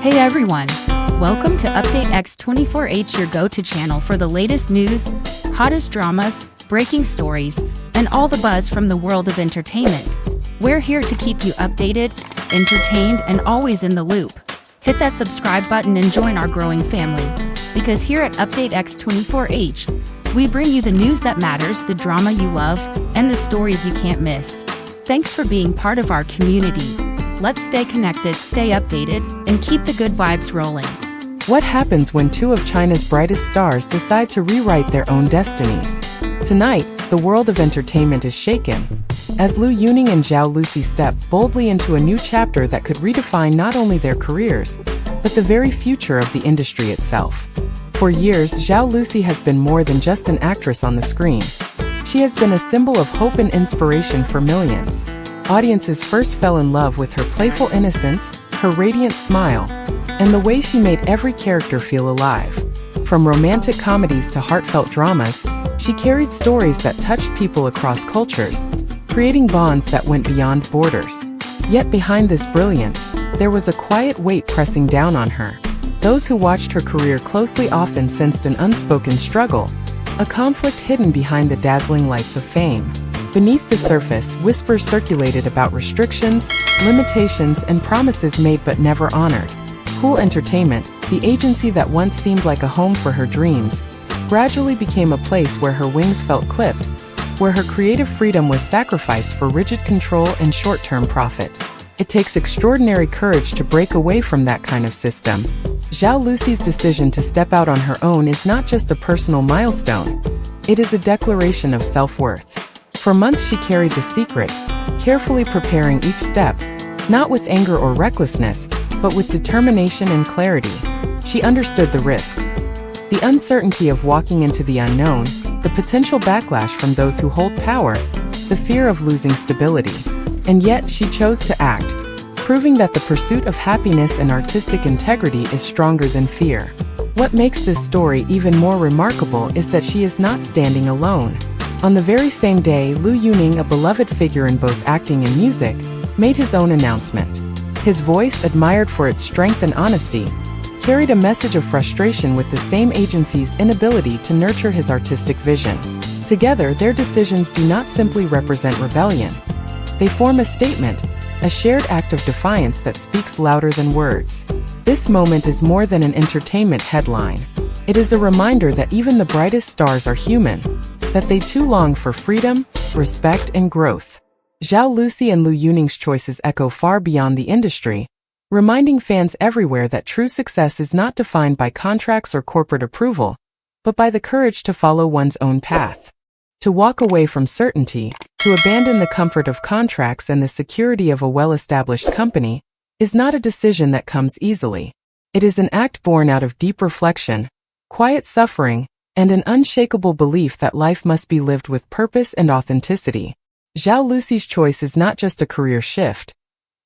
Hey everyone! Welcome to Update X24H, your go-to channel for the latest news, hottest dramas, breaking stories, and all the buzz from the world of entertainment. We're here to keep you updated, entertained, and always in the loop. Hit that subscribe button and join our growing family. Because here at Update X24H, we bring you the news that matters, the drama you love, and the stories you can't miss. Thanks for being part of our community. Let's stay connected, stay updated, and keep the good vibes rolling. What happens when two of China's brightest stars decide to rewrite their own destinies? Tonight, the world of entertainment is shaken, as Liu Yuning and Zhao Lucy step boldly into a new chapter that could redefine not only their careers, but the very future of the industry itself. For years, Xiao Lucy has been more than just an actress on the screen. She has been a symbol of hope and inspiration for millions. Audiences first fell in love with her playful innocence, her radiant smile, and the way she made every character feel alive. From romantic comedies to heartfelt dramas, she carried stories that touched people across cultures, creating bonds that went beyond borders. Yet behind this brilliance, there was a quiet weight pressing down on her. Those who watched her career closely often sensed an unspoken struggle, a conflict hidden behind the dazzling lights of fame. Beneath the surface, whispers circulated about restrictions, limitations, and promises made but never honored. Cool Entertainment, the agency that once seemed like a home for her dreams, gradually became a place where her wings felt clipped, where her creative freedom was sacrificed for rigid control and short-term profit. It takes extraordinary courage to break away from that kind of system. Zhao Lucy's decision to step out on her own is not just a personal milestone, it is a declaration of self-worth. For months she carried the secret, carefully preparing each step, not with anger or recklessness, but with determination and clarity. She understood the risks, the uncertainty of walking into the unknown, the potential backlash from those who hold power, the fear of losing stability. And yet she chose to act, proving that the pursuit of happiness and artistic integrity is stronger than fear. What makes this story even more remarkable is that she is not standing alone. On the very same day, Liu Yuning, a beloved figure in both acting and music, made his own announcement. His voice, admired for its strength and honesty, carried a message of frustration with the same agency's inability to nurture his artistic vision. Together, their decisions do not simply represent rebellion. They form a statement, a shared act of defiance that speaks louder than words. This moment is more than an entertainment headline. It is a reminder that even the brightest stars are human, that they too long for freedom, respect, and growth. Zhao Lucy and Liu Yuning's choices echo far beyond the industry, reminding fans everywhere that true success is not defined by contracts or corporate approval, but by the courage to follow one's own path. To walk away from certainty, to abandon the comfort of contracts and the security of a well-established company, is not a decision that comes easily. It is an act born out of deep reflection, quiet suffering, and an unshakable belief that life must be lived with purpose and authenticity. Zhao Lucy's choice is not just a career shift.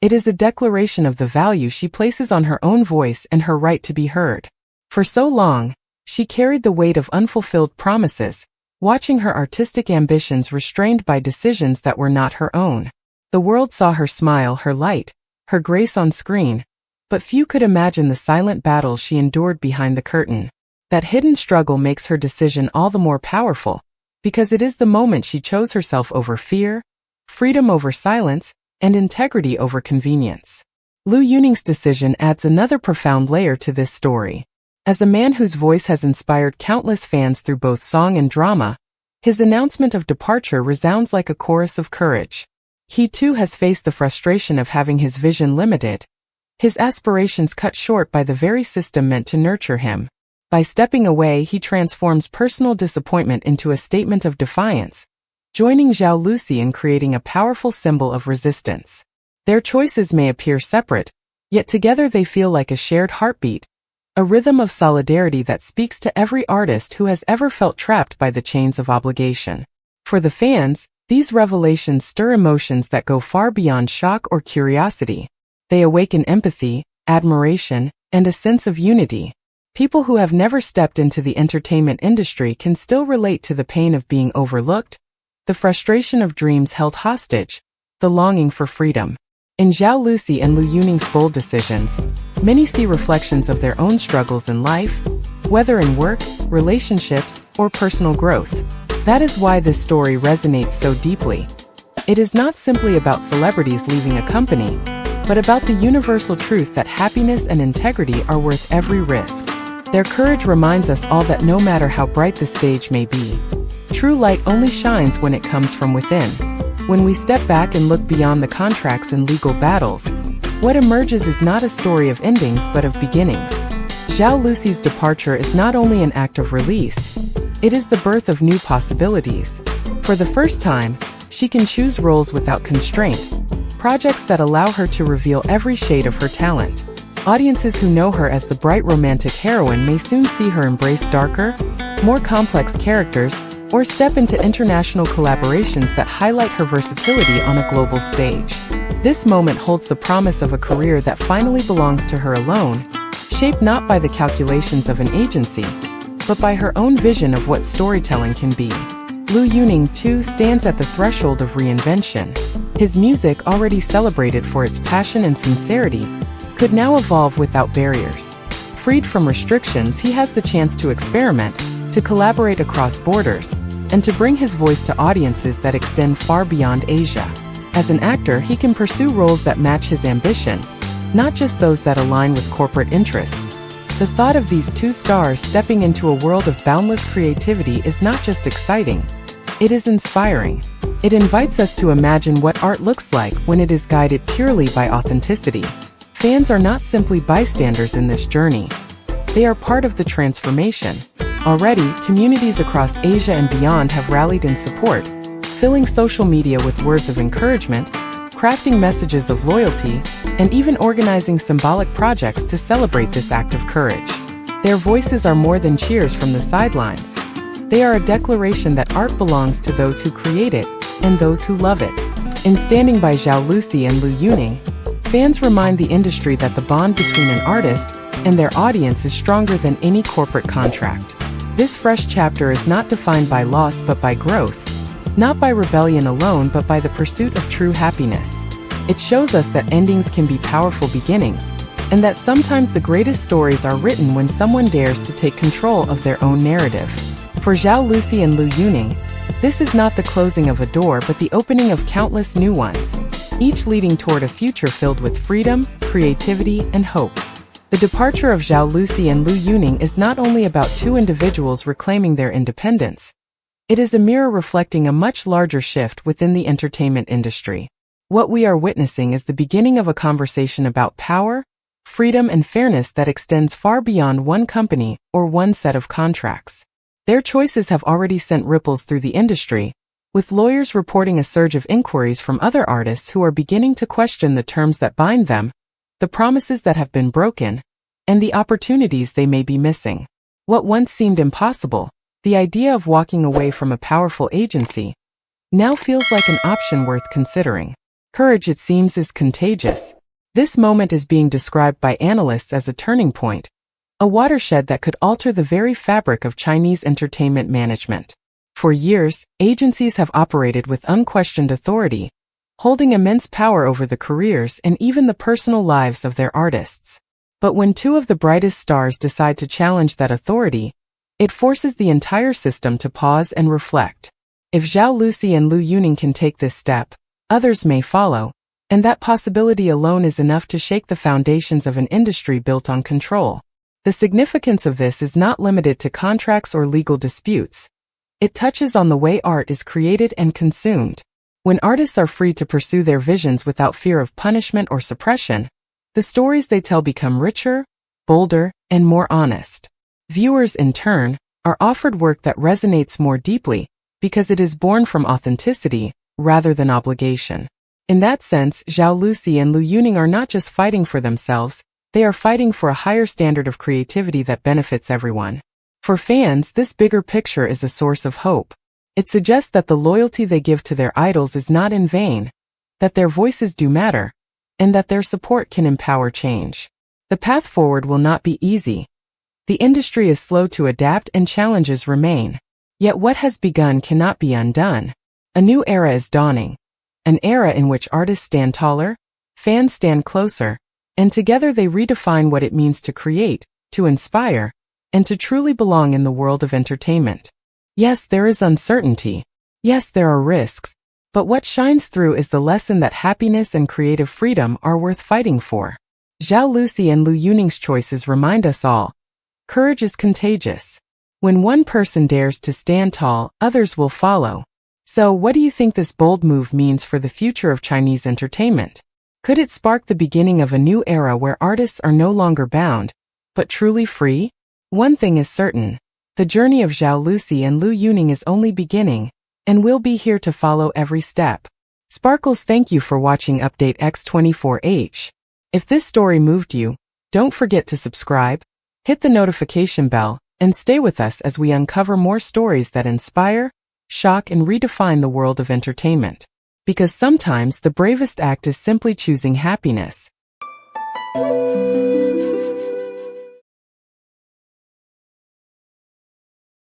It is a declaration of the value she places on her own voice and her right to be heard. For so long, she carried the weight of unfulfilled promises, watching her artistic ambitions restrained by decisions that were not her own. The world saw her smile, her light, her grace on screen, but few could imagine the silent battles she endured behind the curtain. That hidden struggle makes her decision all the more powerful, because it is the moment she chose herself over fear, freedom over silence, and integrity over convenience. Liu Yuning's decision adds another profound layer to this story. As a man whose voice has inspired countless fans through both song and drama, his announcement of departure resounds like a chorus of courage. He too has faced the frustration of having his vision limited, his aspirations cut short by the very system meant to nurture him. By stepping away, he transforms personal disappointment into a statement of defiance, joining Zhao Lucy in creating a powerful symbol of resistance. Their choices may appear separate, yet together they feel like a shared heartbeat, a rhythm of solidarity that speaks to every artist who has ever felt trapped by the chains of obligation. For the fans, these revelations stir emotions that go far beyond shock or curiosity. They awaken empathy, admiration, and a sense of unity. People who have never stepped into the entertainment industry can still relate to the pain of being overlooked, the frustration of dreams held hostage, the longing for freedom. In Zhao Lucy and Liu Yuning's bold decisions, many see reflections of their own struggles in life, whether in work, relationships, or personal growth. That is why this story resonates so deeply. It is not simply about celebrities leaving a company, but about the universal truth that happiness and integrity are worth every risk. Their courage reminds us all that no matter how bright the stage may be, true light only shines when it comes from within. When we step back and look beyond the contracts and legal battles, what emerges is not a story of endings but of beginnings. Zhao Lucy's departure is not only an act of release, it is the birth of new possibilities. For the first time, she can choose roles without constraint, projects that allow her to reveal every shade of her talent. Audiences who know her as the bright romantic heroine may soon see her embrace darker, more complex characters, or step into international collaborations that highlight her versatility on a global stage. This moment holds the promise of a career that finally belongs to her alone, shaped not by the calculations of an agency, but by her own vision of what storytelling can be. Liu Yuning, too, stands at the threshold of reinvention. His music, already celebrated for its passion and sincerity, could now evolve without barriers. Freed from restrictions, he has the chance to experiment, to collaborate across borders, and to bring his voice to audiences that extend far beyond Asia. As an actor, he can pursue roles that match his ambition, not just those that align with corporate interests. The thought of these two stars stepping into a world of boundless creativity is not just exciting, it is inspiring. It invites us to imagine what art looks like when it is guided purely by authenticity. Fans are not simply bystanders in this journey. They are part of the transformation. Already, communities across Asia and beyond have rallied in support, filling social media with words of encouragement, crafting messages of loyalty, and even organizing symbolic projects to celebrate this act of courage. Their voices are more than cheers from the sidelines. They are a declaration that art belongs to those who create it and those who love it. In standing by Zhao Lucy and Liu Yuning, fans remind the industry that the bond between an artist and their audience is stronger than any corporate contract. This fresh chapter is not defined by loss but by growth, not by rebellion alone but by the pursuit of true happiness. It shows us that endings can be powerful beginnings, and that sometimes the greatest stories are written when someone dares to take control of their own narrative. For Zhao Lucy and Liu Yuning, this is not the closing of a door but the opening of countless new ones, each leading toward a future filled with freedom, creativity, and hope. The departure of Zhao Lucy and Liu Yuning is not only about two individuals reclaiming their independence. It is a mirror reflecting a much larger shift within the entertainment industry. What we are witnessing is the beginning of a conversation about power, freedom, and fairness that extends far beyond one company or one set of contracts. Their choices have already sent ripples through the industry, with lawyers reporting a surge of inquiries from other artists who are beginning to question the terms that bind them, the promises that have been broken, and the opportunities they may be missing. What once seemed impossible, the idea of walking away from a powerful agency, now feels like an option worth considering. Courage, it seems, is contagious. This moment is being described by analysts as a turning point, a watershed that could alter the very fabric of Chinese entertainment management. For years, agencies have operated with unquestioned authority, holding immense power over the careers and even the personal lives of their artists. But when two of the brightest stars decide to challenge that authority, it forces the entire system to pause and reflect. If Zhao Lucy and Liu Yuning can take this step, others may follow, and that possibility alone is enough to shake the foundations of an industry built on control. The significance of this is not limited to contracts or legal disputes. It touches on the way art is created and consumed. When artists are free to pursue their visions without fear of punishment or suppression, the stories they tell become richer, bolder, and more honest. Viewers, in turn, are offered work that resonates more deeply because it is born from authenticity rather than obligation. In that sense, Zhao Lucy and Liu Yuning are not just fighting for themselves, they are fighting for a higher standard of creativity that benefits everyone. For fans, this bigger picture is a source of hope. It suggests that the loyalty they give to their idols is not in vain, that their voices do matter, and that their support can empower change. The path forward will not be easy. The industry is slow to adapt and challenges remain. Yet what has begun cannot be undone. A new era is dawning. An era in which artists stand taller, fans stand closer, and together they redefine what it means to create, to inspire, and to truly belong in the world of entertainment. Yes, there is uncertainty. Yes, there are risks. But what shines through is the lesson that happiness and creative freedom are worth fighting for. Zhao Lucy and Liu Yuning's choices remind us all. Courage is contagious. When one person dares to stand tall, others will follow. So, what do you think this bold move means for the future of Chinese entertainment? Could it spark the beginning of a new era where artists are no longer bound, but truly free? One thing is certain. The journey of Zhao Lucy and Liu Yuning is only beginning, and we'll be here to follow every step. Sparkles, thank you for watching Update X24H. If this story moved you, don't forget to subscribe, hit the notification bell, and stay with us as we uncover more stories that inspire, shock, and redefine the world of entertainment. Because sometimes the bravest act is simply choosing happiness.